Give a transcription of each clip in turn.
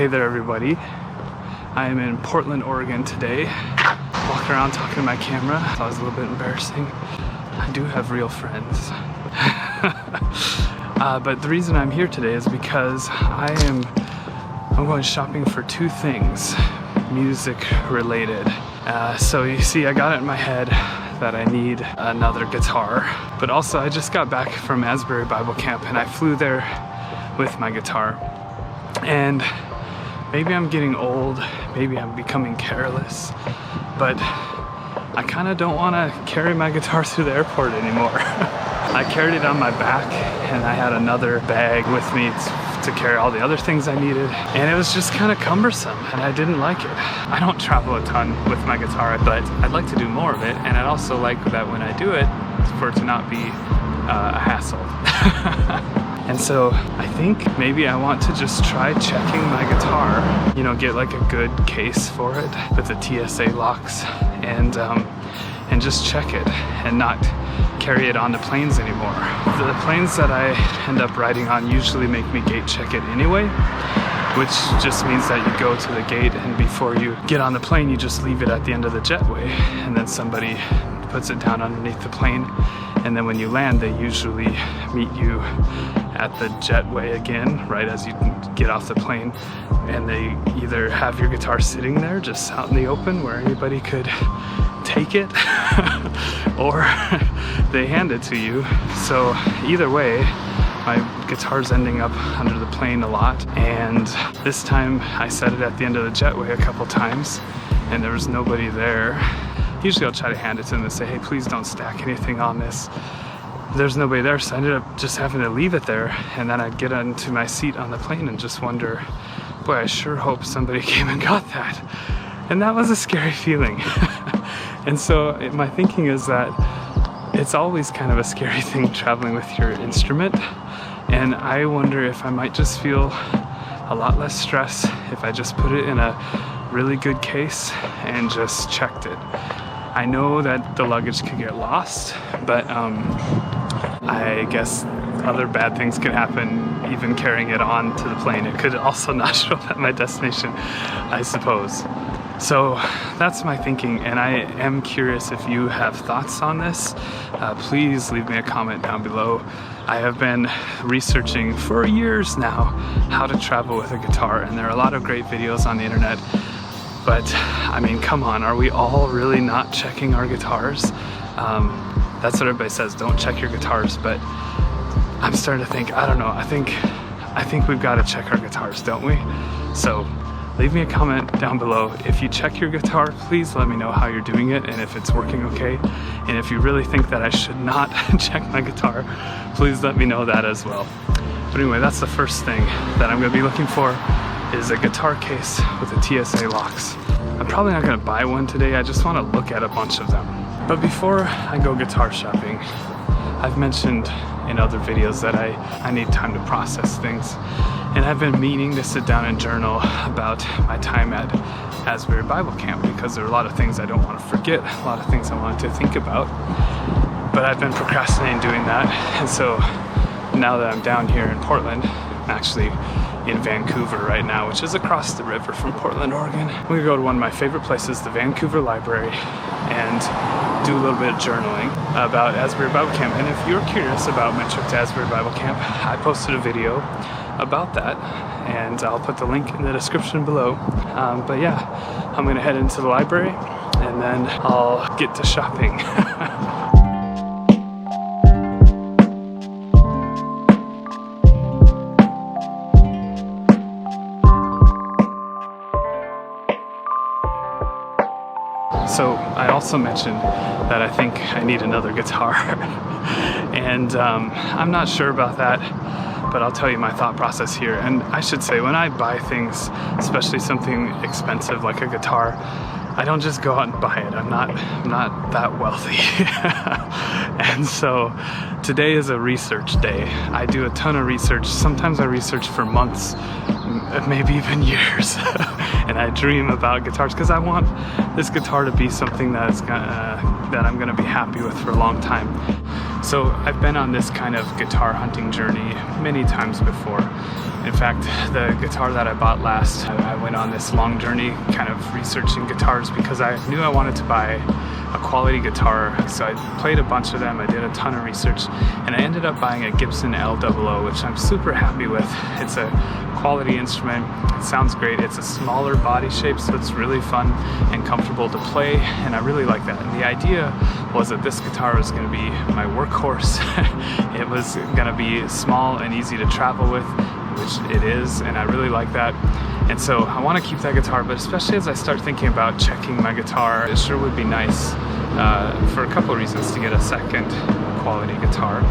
hey there everybody. I am in Portland, Oregon today. Walking around talking to my camera. It's always a little bit embarrassing. I do have real friends. But the reason I'm here today is because I'm going shopping for two things, music related. So you see, I got it in my head that I need another guitar, but also I just got back from Asbury Bible Camp and I flew there with my guitar. And maybe I'm getting old, maybe I'm becoming careless, but I kind of don't want to carry my guitar through the airport anymore. I carried it on my back and I had another bag with me to carry all the other things I needed, and it was just kind of cumbersome and I didn't like it. I don't travel a ton with my guitar, but I'd like to do more of it, and I'd also like that when I do it for it to not be a hassle. And so I think maybe I want to just try checking my guitar, you know, get like a good case for it with the TSA locks, and just check it and not carry it on the planes anymore. The planes that I end up riding on usually make me gate check it anyway, which just means that you go to the gate and before you get on the plane you just leave it at the end of the jetway, and then somebody puts it down underneath the plane, and then when you land they usually meet you at the jetway again right as you get off the plane, and they either have your guitar sitting there just out in the open where anybody could take it or they hand it to you. So either way, my guitar's ending up under the plane a lot, and this time I set it at the end of the jetway a couple times and there was nobody there. Usually I'll try to hand it to them and say, hey, please don't stack anything on this. There's nobody there, so I ended up just having to leave it there, and then I'd get into my seat on the plane and just wonder, boy, I sure hope somebody came and got that. And that was a scary feeling. And so my thinking is that it's always kind of a scary thing traveling with your instrument, and I wonder if I might just feel a lot less stress if I just put it in a really good case and just checked it. I know that the luggage could get lost, but I guess other bad things could happen even carrying it on to the plane. It could also not show up at my destination, I suppose. So that's my thinking, and I am curious if you have thoughts on this. Please leave me a comment down below. I have been researching for years now how to travel with a guitar, and there are a lot of great videos on the internet. But I mean, come on, are we all really not checking our guitars? That's what everybody says, don't check your guitars, but I'm starting to think, I don't know, I think we've got to check our guitars, don't we? So leave me a comment down below. If you check your guitar, please let me know how you're doing it and if it's working okay. And if you really think that I should not check my guitar, please let me know that as well. But anyway, that's the first thing that I'm going to be looking for, is a guitar case with the TSA locks. I'm probably not going to buy one today, I just want to look at a bunch of them. But before I go guitar shopping, I've mentioned in other videos that I need time to process things. And I've been meaning to sit down and journal about my time at Asbury Bible Camp, because there are a lot of things I don't want to forget, a lot of things I wanted to think about. But I've been procrastinating doing that, and so now that I'm down here in Portland, I'm actually in Vancouver right now, which is across the river from Portland, Oregon. I'm gonna go to one of my favorite places, the Vancouver Library, and do a little bit of journaling about Asbury Bible Camp. And if you're curious about my trip to Asbury Bible Camp, I posted a video about that, and I'll put the link in the description below. But yeah, I'm gonna head into the library and then I'll get to shopping. So I also mentioned that I think I need another guitar and I'm not sure about that, but I'll tell you my thought process here. And I should say, when I buy things, especially something expensive like a guitar, I don't just go out and buy it. I'm not that wealthy. And so today is a research day. I do a ton of research. Sometimes I research for months, maybe even years. And I dream about guitars because I want this guitar to be something that I'm gonna be happy with for a long time. So I've been on this kind of guitar hunting journey many times before. In fact, the guitar that I bought last, I went on this long journey kind of researching guitars because I knew I wanted to buy a quality guitar. So I played a bunch of them, I did a ton of research, and I ended up buying a Gibson L00, which I'm super happy with. It's a quality instrument, it sounds great, it's a smaller body shape, so it's really fun and comfortable to play, and I really like that. And the idea was that this guitar was going to be my workhorse. It was going to be small and easy to travel with, which it is, and I really like that. And so I want to keep that guitar, but especially as I start thinking about checking my guitar, it sure would be nice for a couple of reasons to get a second quality guitar.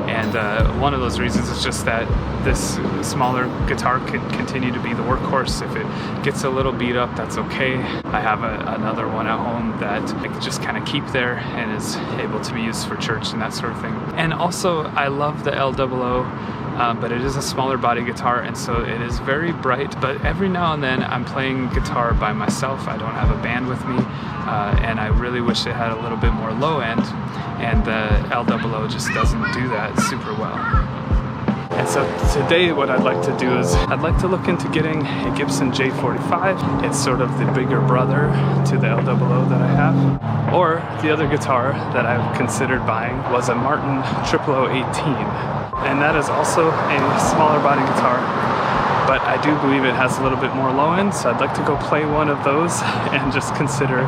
And one of those reasons is just that this smaller guitar can continue to be the workhorse. If it gets a little beat up, that's okay. I have another one at home that I can just kind of keep there and is able to be used for church and that sort of thing. And also, I love the L00, but it is a smaller body guitar, and so it is very bright. But every now and then I'm playing guitar by myself. I don't have a band with me, and I really wish it had a little bit more low end, and the L00 just doesn't do that super well. And so today what I'd like to do is I'd like to look into getting a Gibson J45. It's sort of the bigger brother to the L00 that I have. Or the other guitar that I've considered buying was a Martin 0018. And that is also a smaller body guitar, but I do believe it has a little bit more low end, so I'd like to go play one of those and just consider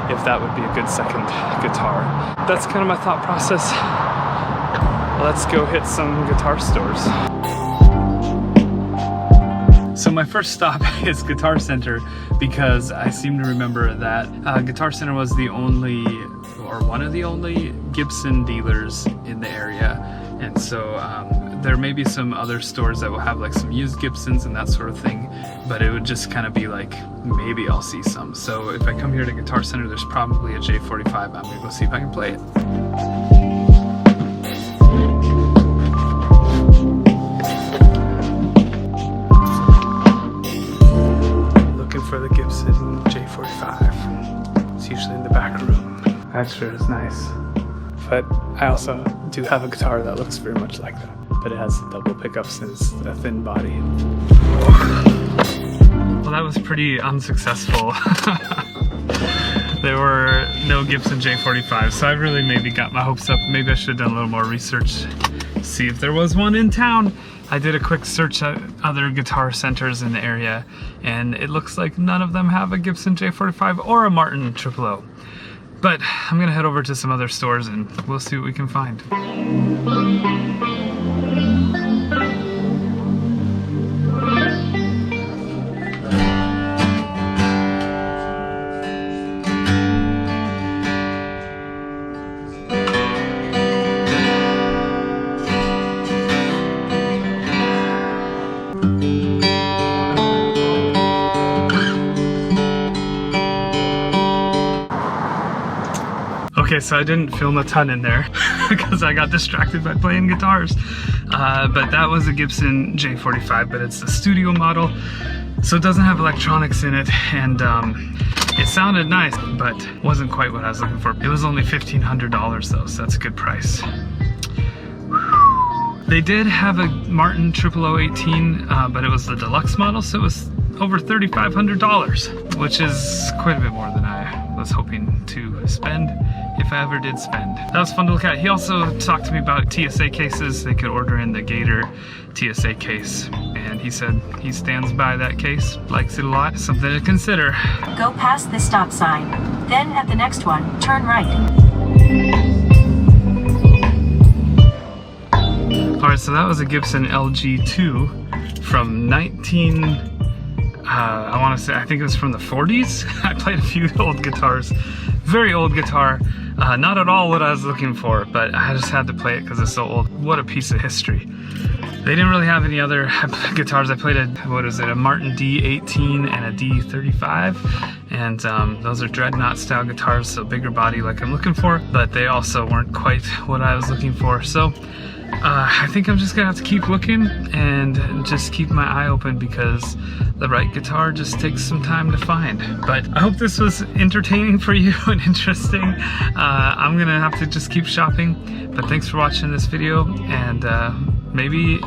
if that would be a good second guitar. That's kind of my thought process. Let's go hit some guitar stores. So my first stop is Guitar Center because I seem to remember that Guitar Center was the only, or one of the only, Gibson dealers in the area. And so there may be some other stores that will have like some used Gibsons and that sort of thing, but it would just kind of be like, maybe I'll see some. So if I come here to Guitar Center, there's probably a J45. I'm gonna go see if I can play it. Looking for the Gibson J45. It's usually in the back room. That sure is nice. But I also do have a guitar that looks very much like that, but it has double pickups and it's a thin body. Well, that was pretty unsuccessful. There were no Gibson J45, so I really maybe got my hopes up. Maybe I should have done a little more research, see if there was one in town. I did a quick search at other guitar centers in the area, and it looks like none of them have a Gibson J45 or a Martin 00. But I'm gonna head over to some other stores and we'll see what we can find. Okay, so I didn't film a ton in there because I got distracted by playing guitars. But that was a Gibson J45, but it's a studio model, so it doesn't have electronics in it, and it sounded nice, but wasn't quite what I was looking for. It was only $1,500 though, so that's a good price. They did have a Martin 0018, but it was the deluxe model, so it was over $3,500, which is quite a bit more than I was hoping to spend, if I ever did spend. That was fun to look at. He also talked to me about TSA cases. They could order in the Gator TSA case, and he said he stands by that case, likes it a lot. Something to consider. Go past the stop sign, then at the next one, turn right. Alright, so that was a Gibson LG2 from I want to say, I think it was from the 40s. I played a few old guitars. Very old guitar. Not at all what I was looking for, but I just had to play it because it's so old. What a piece of history. They didn't really have any other guitars. I played a Martin D18 and a D35. And those are dreadnought style guitars, so bigger body like I'm looking for, but they also weren't quite what I was looking for. So I think I'm just gonna have to keep looking and just keep my eye open, because the right guitar just takes some time to find. But I hope this was entertaining for you and interesting. I'm gonna have to just keep shopping, but thanks for watching this video, and maybe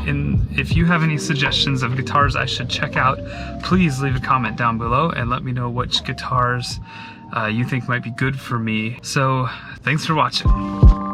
if you have any suggestions of guitars I should check out, please leave a comment down below and let me know which guitars you think might be good for me. So thanks for watching.